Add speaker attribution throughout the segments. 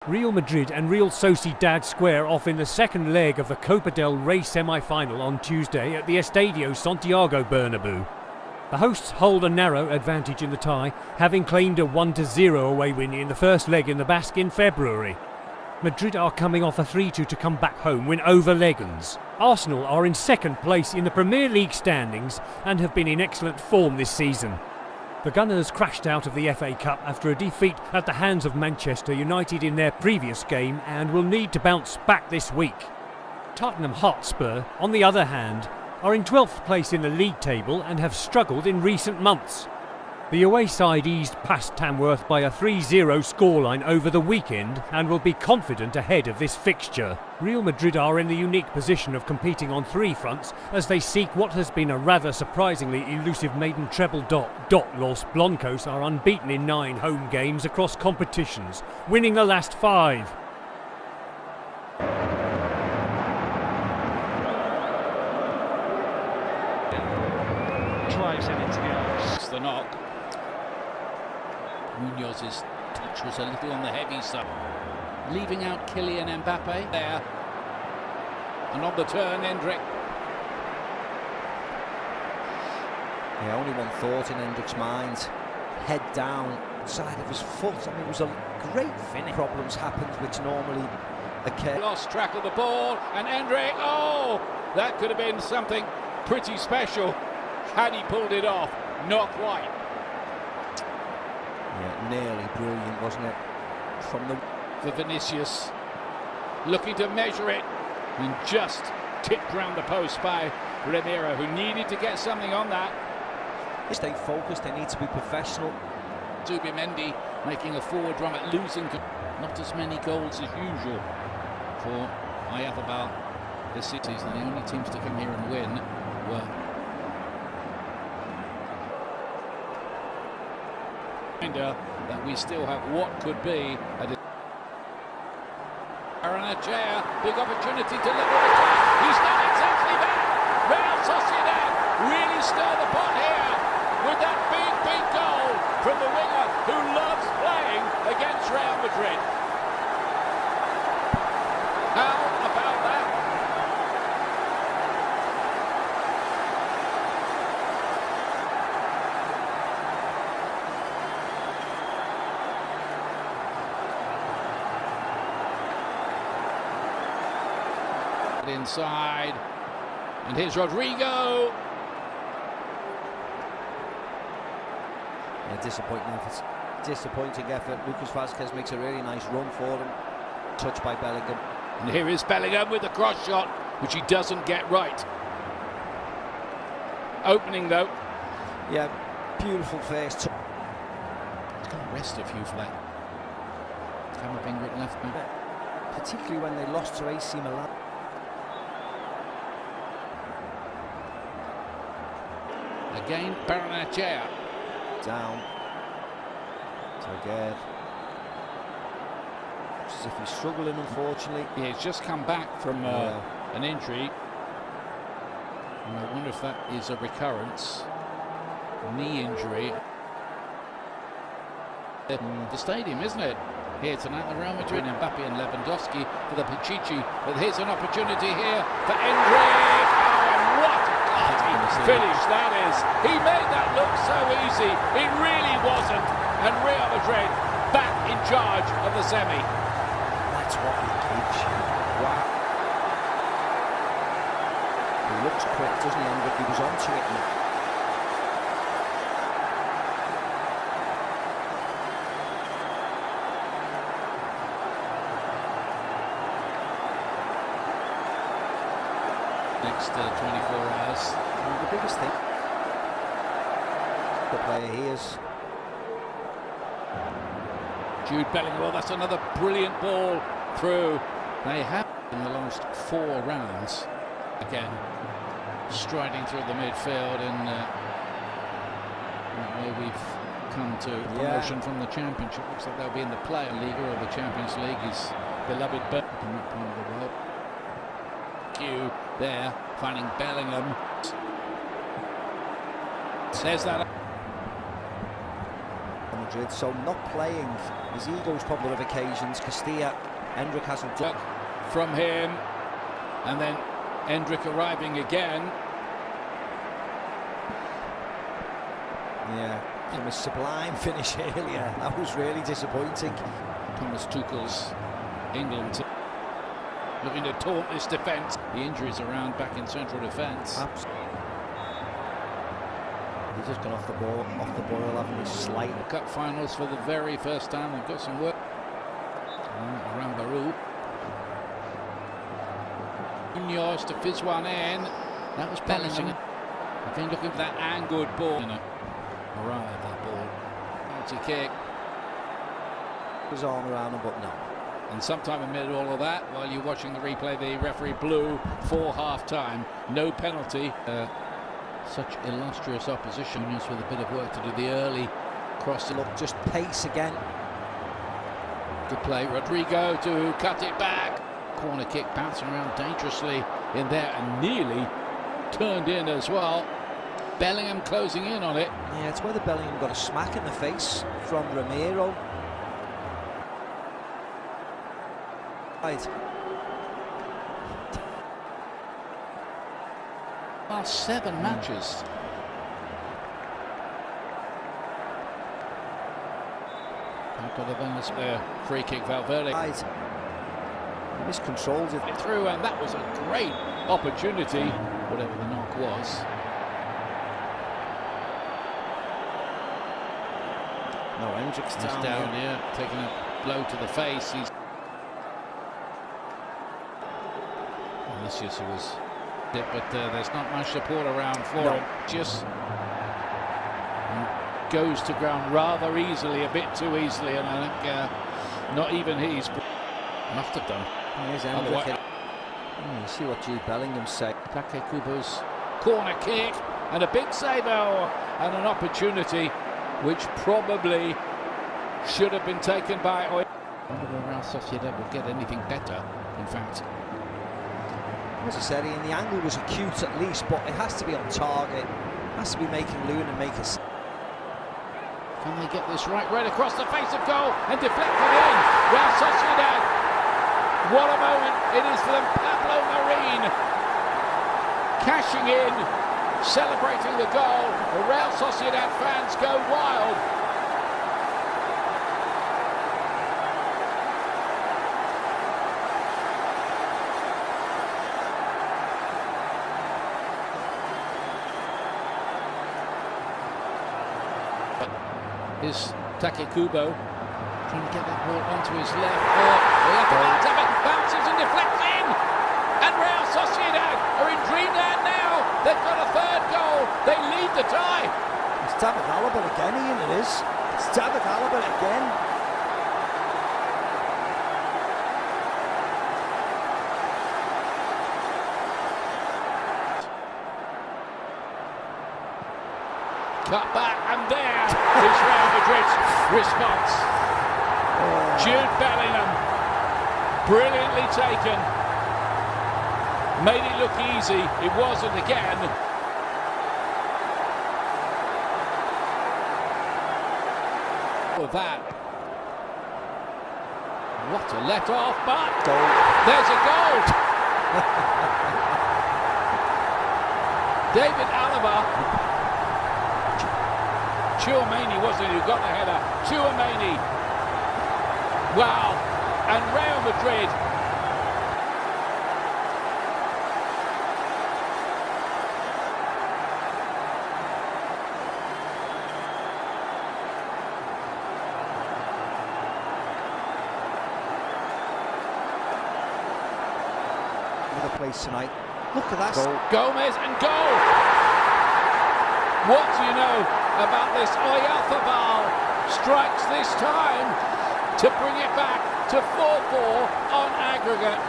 Speaker 1: Real Madrid and Real Sociedad square off in the second leg of the Copa del Rey semi-final on Tuesday at the Estadio Santiago Bernabeu. The hosts hold a narrow advantage in the tie, having claimed a 1-0 away win in the first leg in the Basque in February. Madrid are coming off a 3-2 to come back home win over Legends. Arsenal are in second place in the Premier League standings and have been in excellent form this season. The Gunners crashed out of the FA Cup after a defeat at the hands of Manchester United in their previous game and will need to bounce back this week. Tottenham Hotspur, on the other hand, are in 12th place in the league table and have struggled in recent months. The away side eased past Tamworth by a 3-0 scoreline over the weekend and will be confident ahead of this fixture. Real Madrid are in the unique position of competing on three fronts as they seek what has been a rather surprisingly elusive maiden treble dot. Los Blancos are unbeaten in 9 home games across competitions, winning the last 5.
Speaker 2: Drives it into the arms.
Speaker 3: It's the knock. Munoz's touch was a little on the heavy side. Leaving out Kylian Mbappe there. And on the turn, Hendrick.
Speaker 4: Yeah, only one thought in Hendrick's mind. Head down, side of his foot. I mean, it was a great finish. Problems happened which normally occur.
Speaker 3: Lost track of the ball, and Hendrick, oh! That could have been something pretty special had he pulled it off. Not quite.
Speaker 4: Yeah, nearly brilliant, wasn't it? From the
Speaker 3: for Vinicius, looking to measure it, and just tipped round the post by Rüdiger, who needed to get something on that.
Speaker 4: Stay focused, they need to be professional.
Speaker 3: Zubimendi making a forward run at losing. Not as many goals as usual for Ayathabal this season. The only teams to come here and win were that we still have what could be a chair, big opportunity to level the attack. He's done exactly that. Real Sociedad really stir the pot here with that big goal from the winger who loves playing against Real Madrid. How about that? Inside, and here's Rodrigo.
Speaker 4: Yeah, disappointing effort. Lucas Vazquez makes a really nice run for them. Touched by Bellingham.
Speaker 3: And here is Bellingham with the cross shot, which he doesn't get right. Opening though.
Speaker 4: Yeah, beautiful face.
Speaker 3: He's got to rest a few for that. Camavinga at left back.
Speaker 4: Particularly when they lost to AC Milan.
Speaker 3: Again, Barrenechea.
Speaker 4: Down. Again. As if he's struggling, unfortunately.
Speaker 3: Yeah, he's just come back from an injury. And I wonder if that is a recurrence. Knee injury. The stadium, isn't it? Here tonight, the Real Madrid, Mbappe and Lewandowski for the Pichichi. But here's an opportunity here for Hendrick. Oh, and what finish that is. He made that look so easy. It really wasn't. And Real Madrid back in charge of the semi.
Speaker 4: That's what he gives you. Wow. He looks quick, doesn't he, Hendrick? He was onto it.
Speaker 3: Next 24 hours.
Speaker 4: And the biggest thing, the player he is.
Speaker 3: Jude Bellingham, well, that's another brilliant ball through. They have in the last 4 rounds. Again, striding through the midfield, and where we've come to promotion from the Championship. Looks like they'll be in the Player League or the Champions League. His beloved Birmingham, that part of the world. Q there, finding Bellingham. Says that.
Speaker 4: And Madrid, so not playing. His ego's probably of occasions. Castilla, Hendrick hasn't done.
Speaker 3: From him, and then Hendrick arriving again.
Speaker 4: Yeah, from a sublime finish earlier. That was really disappointing.
Speaker 3: Thomas Tuchel's England looking to taunt this defence. The injuries around back in central defence.
Speaker 4: He's just gone off the boil, having a slight.
Speaker 3: Cup finals for the very first time. They've got some work. Around Baru. Munoz to fizz one in. That was Bellingham. Again looking for that angled ball. Arrive that ball. Penalty kick.
Speaker 4: His arm around him, but no.
Speaker 3: And sometime amid all of that, while you're watching the replay, the referee blew for half-time. No penalty. Such illustrious opposition. Just with a bit of work to do. The early cross.
Speaker 4: Look, just pace again.
Speaker 3: Good play. Rodrigo to cut it back. Corner kick bouncing around dangerously in there and nearly turned in as well. Bellingham closing in on it.
Speaker 4: Yeah, it's whether Bellingham got a smack in the face from Ramiro. Right.
Speaker 3: Last 7 matches. Free kick, Valverde.
Speaker 4: Right. Miscontrolled it
Speaker 3: through, and that was a great opportunity, whatever the knock was.
Speaker 4: No, Hendrick's down,
Speaker 3: yeah, taking a blow to the face. He's Vinicius was it, but there's not much support around for him. Just goes to ground rather easily, a bit too easily, and I think not even he's must have done.
Speaker 4: Here's Hendrick. You see what Jude Bellingham said.
Speaker 3: Takekubo's corner kick and a big save, and an opportunity which probably should have been taken by. I wonder whether Real Sociedad will get anything better. In fact,
Speaker 4: as I said, Ian, the angle was acute at least, but it has to be on target. It has to be making Luna make a.
Speaker 3: Can they get this right across the face of goal and deflect it in? Real Sociedad. What a moment it is for them. Pablo Marin cashing in, celebrating the goal. The Real Sociedad fans go wild. Is Takekubo trying to get that ball onto his left foot. Bounces and deflects in, and Real Sociedad are in dreamland now. They've got a third goal. They lead the tie.
Speaker 4: It's David Alaba again, Ian. It is. It's David Alaba again.
Speaker 3: Cut back, and there is Real Madrid's response. Jude Bellingham, brilliantly taken, made it look easy. It wasn't again. For that, what a let off, but there's a goal. David Alaba. Tchouaméni wasn't it who got the header? Tchouaméni. Wow. And Real Madrid.
Speaker 4: Another place tonight. Look at that.
Speaker 3: Goal. Gomez and goal. What do you know about this? Oyarzabal strikes this time to bring it back to 4-4 on aggregate.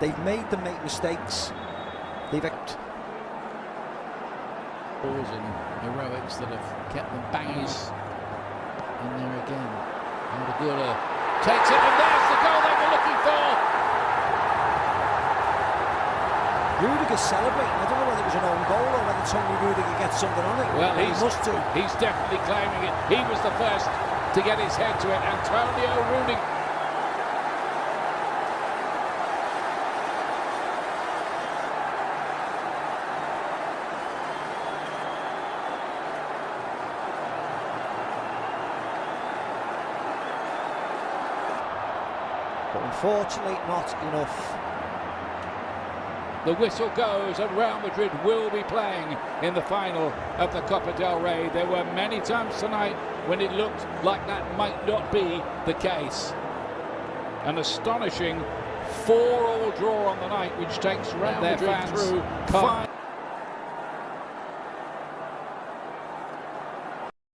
Speaker 4: They've made them make mistakes. They've
Speaker 3: balls and heroics that have kept them banging. In there again. Rüdiger takes it, and there's the goal they were looking for.
Speaker 4: Rüdiger's celebrating. I don't know whether it was an own goal or whether Tony Rüdiger gets something on it.
Speaker 3: Well,
Speaker 4: he must do.
Speaker 3: He's definitely claiming it. He was the first to get his head to it. Antonio Rüdiger.
Speaker 4: But unfortunately not enough.
Speaker 3: The whistle goes and Real Madrid will be playing in the final of the Copa del Rey. There were many times tonight when it looked like that might not be the case. An astonishing 4-4 draw on the night, which takes Real Madrid through.